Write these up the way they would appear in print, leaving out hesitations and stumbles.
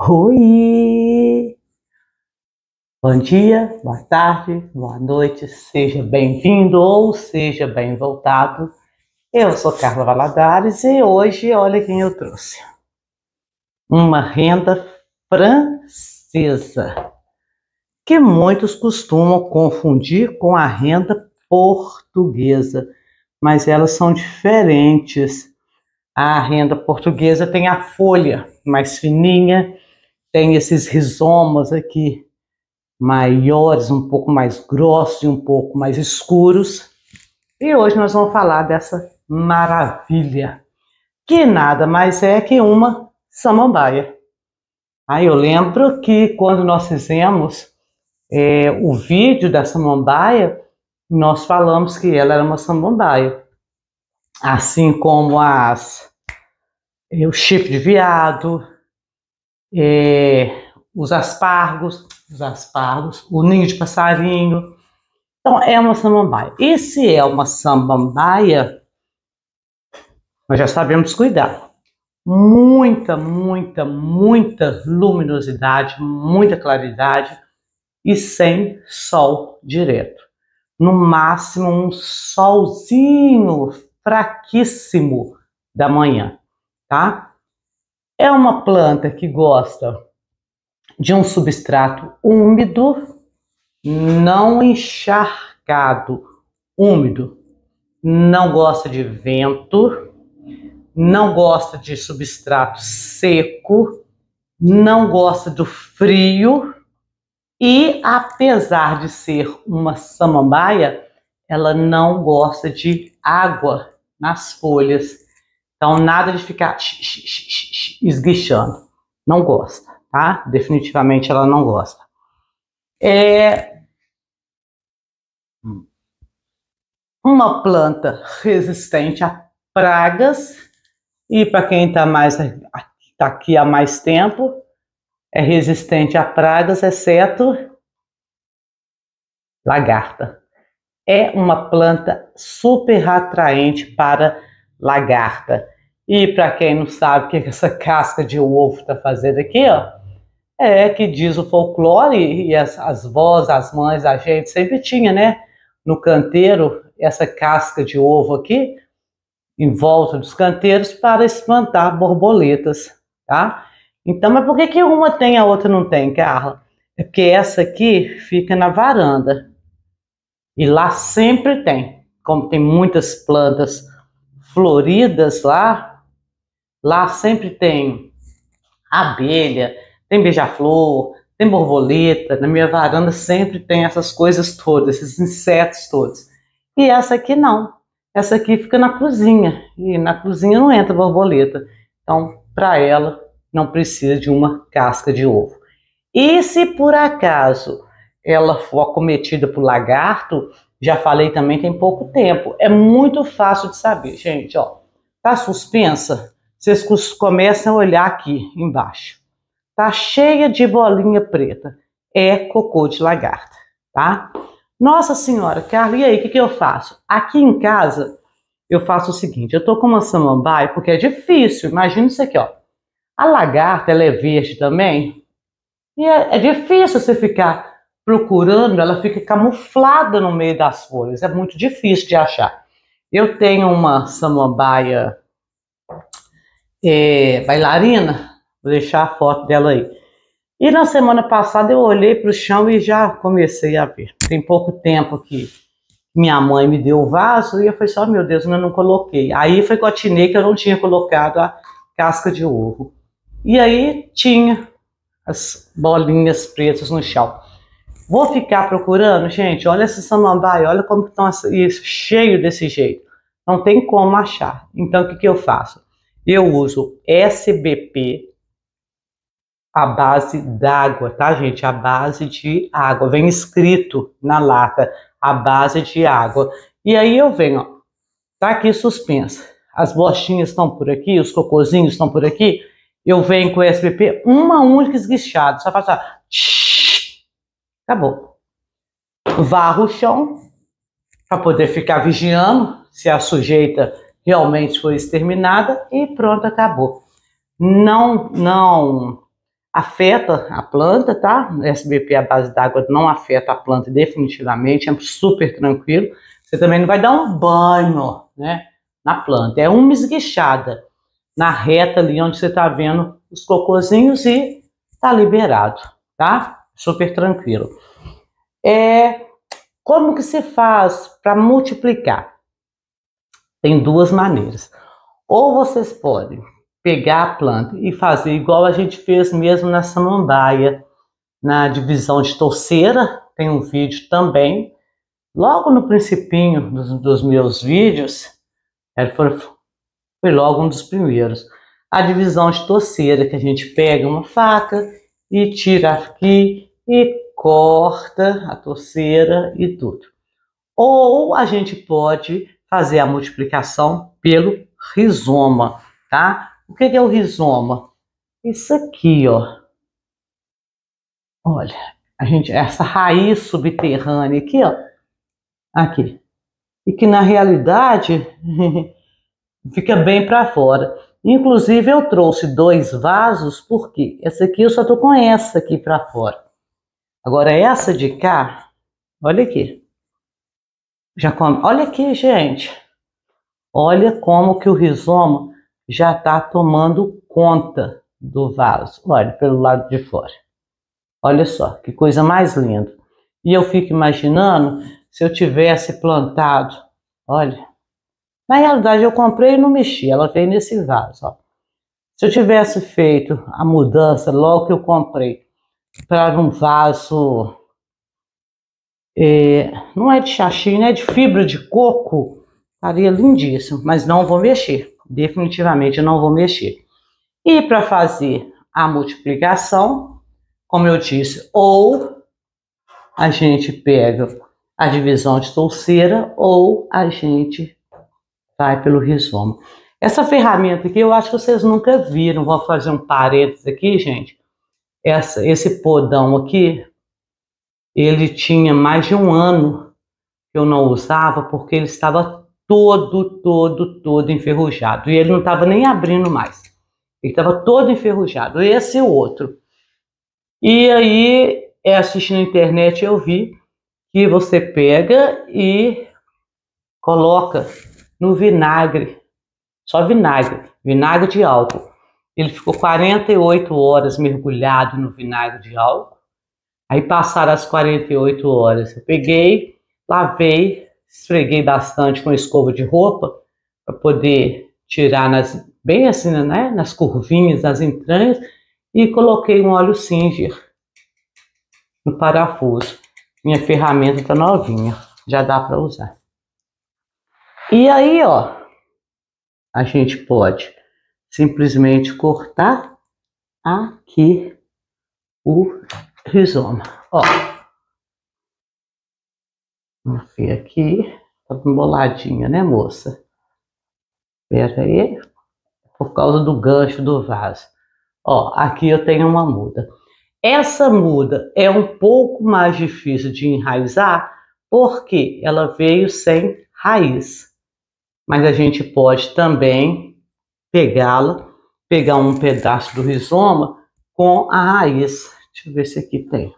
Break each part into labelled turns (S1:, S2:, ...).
S1: Oi! Bom dia, boa tarde, boa noite, seja bem-vindo ou seja bem voltado. Eu sou Carla Valadares e hoje, olha quem eu trouxe. Uma renda francesa, que muitos costumam confundir com a renda portuguesa, mas elas são diferentes. A renda portuguesa tem a folha mais fininha, tem esses rizomas aqui maiores, um pouco mais grossos e um pouco mais escuros. E hoje nós vamos falar dessa maravilha, que nada mais é que uma samambaia. Aí eu lembro que quando nós fizemos o vídeo da samambaia, nós falamos que ela era uma samambaia. Assim como o chifre de veado, os aspargos, o ninho de passarinho. Então, é uma samambaia. E se é uma samambaia, nós já sabemos cuidar. Muita, muita, muita luminosidade, muita claridade e sem sol direto. No máximo, um solzinho fraquíssimo da manhã, tá? É uma planta que gosta de um substrato úmido, não encharcado, úmido. Não gosta de vento, não gosta de substrato seco, não gosta do frio e, apesar de ser uma samambaia, ela não gosta de água nas folhas. Então, nada de ficar esguichando. Não gosta, tá? Definitivamente ela não gosta. É uma planta resistente a pragas e, para quem está aqui há mais tempo, é resistente a pragas, exceto lagarta. É uma planta super atraente para lagarta. E para quem não sabe o que essa casca de ovo está fazendo aqui, ó, é que diz o folclore e as vós, as mães, a gente sempre tinha, né? No canteiro, essa casca de ovo aqui, em volta dos canteiros, para espantar borboletas, tá? Então, mas por que uma tem e a outra não tem, Carla? É porque essa aqui fica na varanda. E lá sempre tem. Como tem muitas plantas floridas lá sempre tem abelha, tem beija-flor, tem borboleta. Na minha varanda sempre tem essas coisas todas, esses insetos todos. E essa aqui não. Essa aqui fica na cozinha. E na cozinha não entra borboleta. Então, para ela, não precisa de uma casca de ovo. E se por acaso ela for acometida por lagarto, já falei também, tem pouco tempo. É muito fácil de saber, gente, ó. Tá suspensa? Vocês começam a olhar aqui embaixo. Tá cheia de bolinha preta. É cocô de lagarta, tá? Nossa senhora, Carla, e aí, o que eu faço? Aqui em casa, eu faço o seguinte, eu tô com uma samambaia, porque é difícil, imagina isso aqui, ó. A lagarta, ela é verde também, e é difícil você ficar procurando, ela fica camuflada no meio das folhas, é muito difícil de achar. Eu tenho uma samambaia bailarina, vou deixar a foto dela aí. E na semana passada eu olhei para o chão e já comecei a ver. Tem pouco tempo que minha mãe me deu o vaso e eu falei só, meu Deus, eu não coloquei. Aí foi que eu atinei que eu não tinha colocado a casca de ovo. E aí tinha as bolinhas pretas no chão. Vou ficar procurando, gente, olha essa samambaia, olha como estão cheio desse jeito. Não tem como achar. Então o que eu faço? Eu uso SBP, a base d'água, tá, gente? A base de água. Vem escrito na lata, a base de água. E aí eu venho, ó, tá aqui suspensa. As bostinhas estão por aqui, os cocôzinhos estão por aqui. Eu venho com o SBP, uma única esguichada. Só passar. Acabou. Varro o chão para poder ficar vigiando se a sujeita realmente foi exterminada e pronto, acabou. Não afeta a planta, tá? O SBP à base d'água não afeta a planta definitivamente, é super tranquilo. Você também não vai dar um banho, né, na planta, é uma esguichada na reta ali onde você tá vendo os cocôzinhos e tá liberado, tá? Super tranquilo. Como que se faz para multiplicar? Tem duas maneiras. Ou vocês podem pegar a planta e fazer igual a gente fez mesmo na samambaia, na divisão de touceira, tem um vídeo também. Logo no principinho dos meus vídeos, foi logo um dos primeiros. A divisão de touceira, que a gente pega uma faca e tira aqui e corta a touceira e tudo. Ou a gente pode fazer a multiplicação pelo rizoma, tá? O que é o rizoma? Isso aqui, ó. Olha, essa raiz subterrânea aqui, ó. Aqui. E que na realidade fica bem para fora. Inclusive eu trouxe 2 vasos, porque essa aqui eu só tô com essa aqui para fora. Agora essa de cá, olha aqui. Olha aqui, gente. Olha como que o rizoma já está tomando conta do vaso. Olha, pelo lado de fora. Olha só, que coisa mais linda. E eu fico imaginando se eu tivesse plantado, olha, na realidade eu comprei e não mexi, ela veio nesse vaso, ó. Se eu tivesse feito a mudança logo que eu comprei para um vaso, não é de chachina, é de fibra de coco, estaria lindíssimo, mas não vou mexer, definitivamente não vou mexer. E para fazer a multiplicação, como eu disse, ou a gente pega a divisão de touceira ou a gente vai pelo rizoma. Essa ferramenta aqui eu acho que vocês nunca viram. Vou fazer um parênteses aqui, gente. Esse podão aqui, ele tinha mais de 1 ano que eu não usava porque ele estava todo enferrujado. E ele não estava nem abrindo mais. Ele estava todo enferrujado. Esse e o outro. E aí, assistindo na internet, eu vi que você pega e coloca no vinagre, só vinagre, vinagre de álcool. Ele ficou 48 horas mergulhado no vinagre de álcool. Aí passaram as 48 horas, eu peguei, lavei, esfreguei bastante com escova de roupa para poder tirar bem assim, né, nas curvinhas, nas entranhas, e coloquei um óleo Singer no parafuso. Minha ferramenta tá novinha, já dá para usar. E aí, ó, a gente pode simplesmente cortar aqui o rizoma. Ó, vou ver aqui, tá emboladinha, né, moça? Espera aí, por causa do gancho do vaso. Ó, aqui eu tenho uma muda. Essa muda é um pouco mais difícil de enraizar porque ela veio sem raiz. Mas a gente pode também pegá-la, pegar um pedaço do rizoma com a raiz. Deixa eu ver se aqui tem.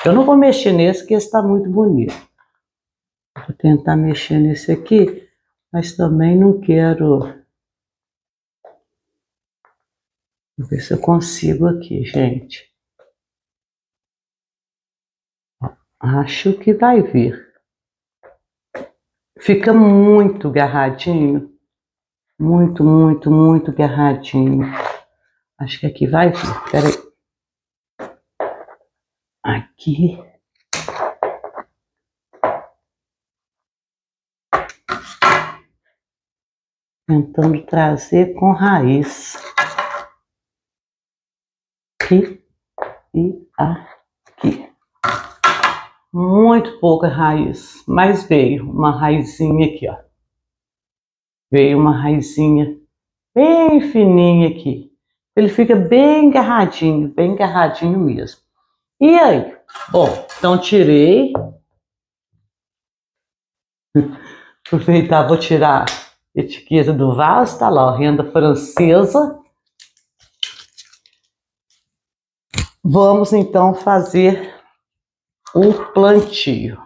S1: Eu não vou mexer nesse, porque esse está muito bonito. Vou tentar mexer nesse aqui, mas também não quero. Vou ver se eu consigo aqui, gente. Acho que vai vir. Fica muito garradinho. Muito garradinho. Acho que aqui vai vir. Peraí. Aqui. Tentando trazer com raiz. Aqui e aqui. Muito pouca raiz, mas veio uma raizinha aqui, ó. Veio uma raizinha bem fininha aqui. Ele fica bem garradinho mesmo. E aí? Bom, então tirei. Aproveitar, vou tirar a etiqueta do vaso, tá lá, ó, renda francesa. Vamos então fazer o plantio.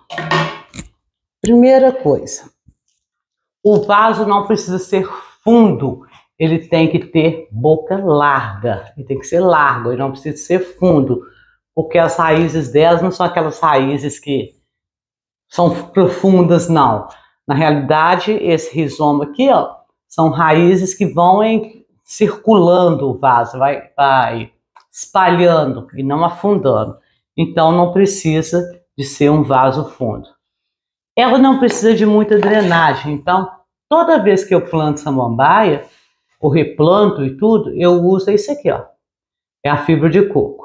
S1: Primeira coisa, o vaso não precisa ser fundo, ele tem que ter boca larga, ele tem que ser largo, ele não precisa ser fundo, porque as raízes delas não são aquelas raízes que são profundas, não. Na realidade, esse rizoma aqui, ó, são raízes que vão circulando o vaso, vai espalhando e não afundando. Então, não precisa de ser um vaso fundo. Ela não precisa de muita drenagem, então, toda vez que eu planto samambaia, ou replanto e tudo, eu uso isso aqui, ó. É a fibra de coco.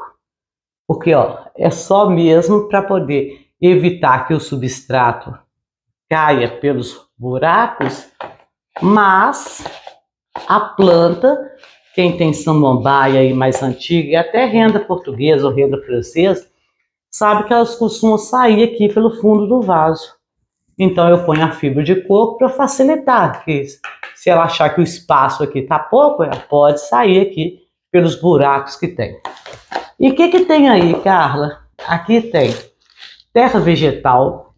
S1: Porque, ó, é só mesmo para poder evitar que o substrato caia pelos buracos, mas a planta, quem tem samambaia aí mais antiga, e até renda portuguesa ou renda francesa, sabe que elas costumam sair aqui pelo fundo do vaso. Então eu ponho a fibra de coco para facilitar, que se ela achar que o espaço aqui está pouco, ela pode sair aqui pelos buracos que tem. E o que tem aí, Carla? Aqui tem terra vegetal,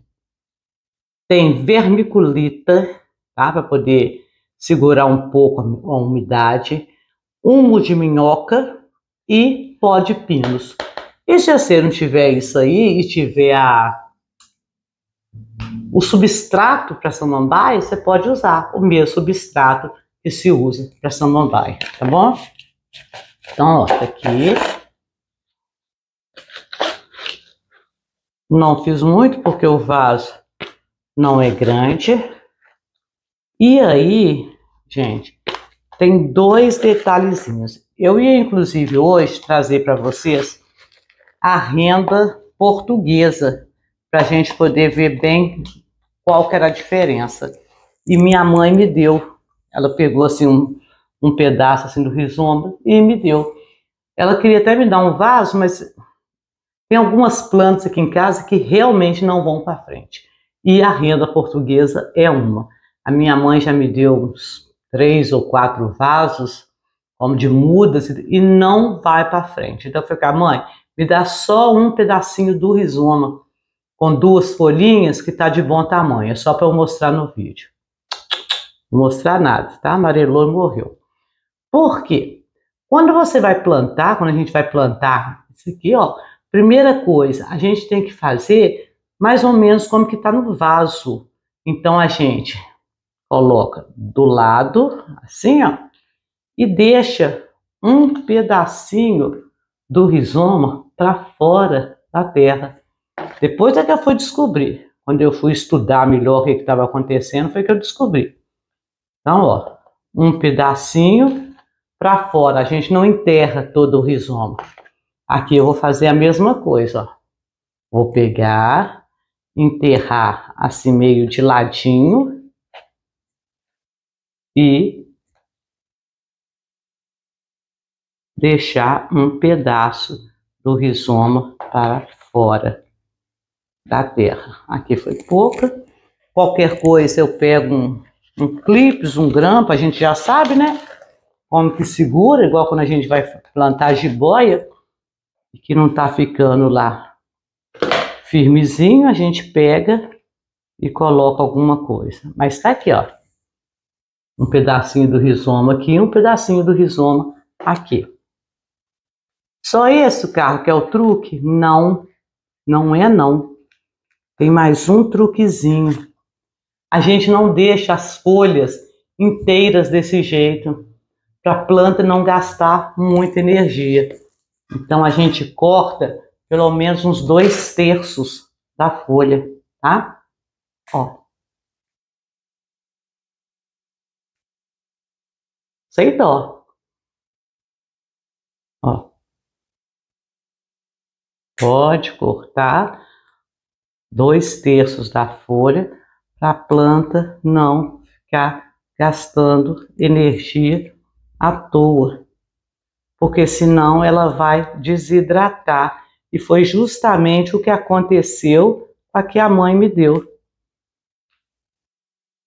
S1: tem vermiculita, tá? Para poder segurar um pouco a umidade, humo de minhoca e pó de pinos. E se você não tiver isso aí e tiver o substrato para samambaia, você pode usar o mesmo substrato que se usa para samambaia, tá bom? Então, ó, tá aqui. Não fiz muito porque o vaso não é grande. E aí, gente, tem dois detalhezinhos. Eu ia, inclusive, hoje trazer para vocês a renda portuguesa, para a gente poder ver bem qual que era a diferença. E minha mãe me deu. Ela pegou assim um pedaço assim do rizoma e me deu. Ela queria até me dar um vaso, mas tem algumas plantas aqui em casa que realmente não vão para frente. E a renda portuguesa é uma. A minha mãe já me deu uns 3 ou 4 vasos, como de mudas, e não vai para frente. Então eu falei, mãe, me dá só um pedacinho do rizoma, com 2 folhinhas, que está de bom tamanho. É só para eu mostrar no vídeo. Não mostrar nada, tá? Amarelou e morreu. Por quê? Quando você vai plantar, quando a gente vai plantar isso aqui, ó, primeira coisa, a gente tem que fazer mais ou menos como que está no vaso. Então a gente coloca do lado, assim, ó, e deixa um pedacinho do rizoma para fora da terra. Depois é que eu fui descobrir. Quando eu fui estudar melhor o que estava acontecendo, foi que eu descobri. Então, ó, um pedacinho para fora. A gente não enterra todo o rizoma. Aqui eu vou fazer a mesma coisa, ó. Vou pegar, enterrar assim meio de ladinho e deixar um pedaço do rizoma para fora da terra. Aqui foi pouca. Qualquer coisa eu pego um clips, um grampo, a gente já sabe, né? Como que segura, igual quando a gente vai plantar jiboia, que não tá ficando lá firmezinho, a gente pega e coloca alguma coisa. Mas tá aqui, ó. Um pedacinho do rizoma aqui e um pedacinho do rizoma aqui. Só esse, Carlos, que é o truque? Não, não é não. Tem mais um truquezinho. A gente não deixa as folhas inteiras desse jeito, para a planta não gastar muita energia. Então a gente corta pelo menos uns 2/3 da folha, tá? Ó. Sem dó. Ó. Pode cortar 2/3 da folha para a planta não ficar gastando energia à toa, porque senão ela vai desidratar. E foi justamente o que aconteceu com a que a mãe me deu.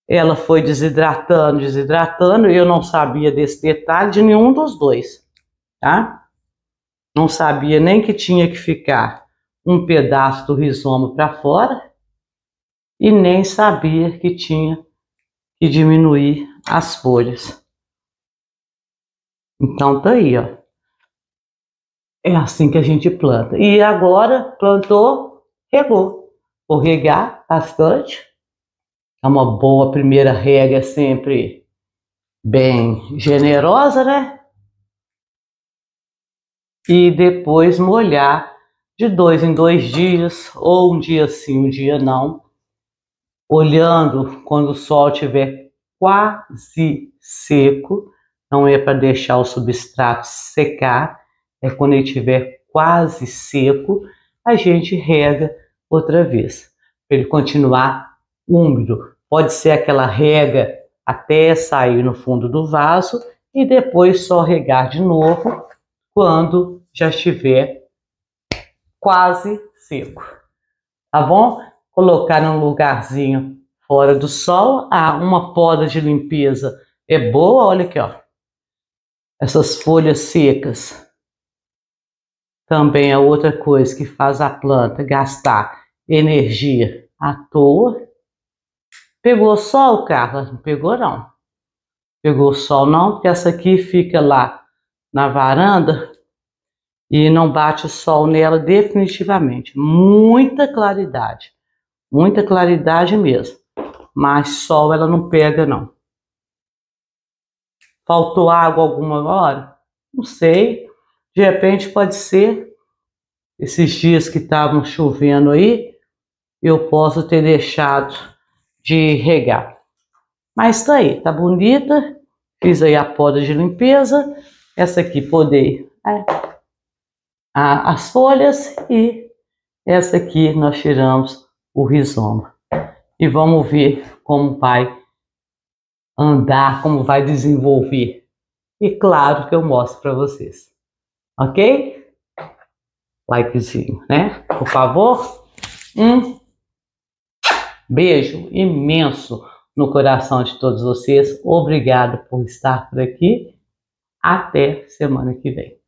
S1: Ela foi desidratando, desidratando, e eu não sabia desse detalhe de nenhum dos dois, tá? não sabia nem que tinha que ficar um pedaço do rizoma para fora e nem sabia que tinha que diminuir as folhas. Então tá aí, ó. É assim que a gente planta. E agora plantou, regou. Vou regar bastante. É uma boa primeira rega, sempre bem generosa, né? E depois molhar de 2 em 2 dias, ou um dia sim, um dia não. Olhando quando o sol estiver quase seco, não é para deixar o substrato secar, é quando ele estiver quase seco, a gente rega outra vez, para ele continuar úmido. Pode ser aquela rega até sair no fundo do vaso e depois só regar de novo quando já estiver quase seco, tá bom? Colocar num lugarzinho fora do sol. Uma poda de limpeza é boa, olha aqui, ó. Essas folhas secas também é outra coisa que faz a planta gastar energia à toa. Pegou sol, Carla? Não pegou, não. Pegou sol, não, porque essa aqui fica lá na varanda e não bate o sol nela definitivamente. Muita claridade mesmo. Mas sol ela não pega, não. Faltou água alguma hora? Não sei. De repente pode ser. Esses dias que estavam chovendo aí, eu posso ter deixado de regar. Mas tá aí, tá bonita. Fiz aí a poda de limpeza. Essa aqui podei as folhas e essa aqui nós tiramos o rizoma. E vamos ver como vai andar, como vai desenvolver. E claro que eu mostro para vocês. Ok? Likezinho, né? Por favor. Um beijo imenso no coração de todos vocês. Obrigado por estar por aqui. Até semana que vem.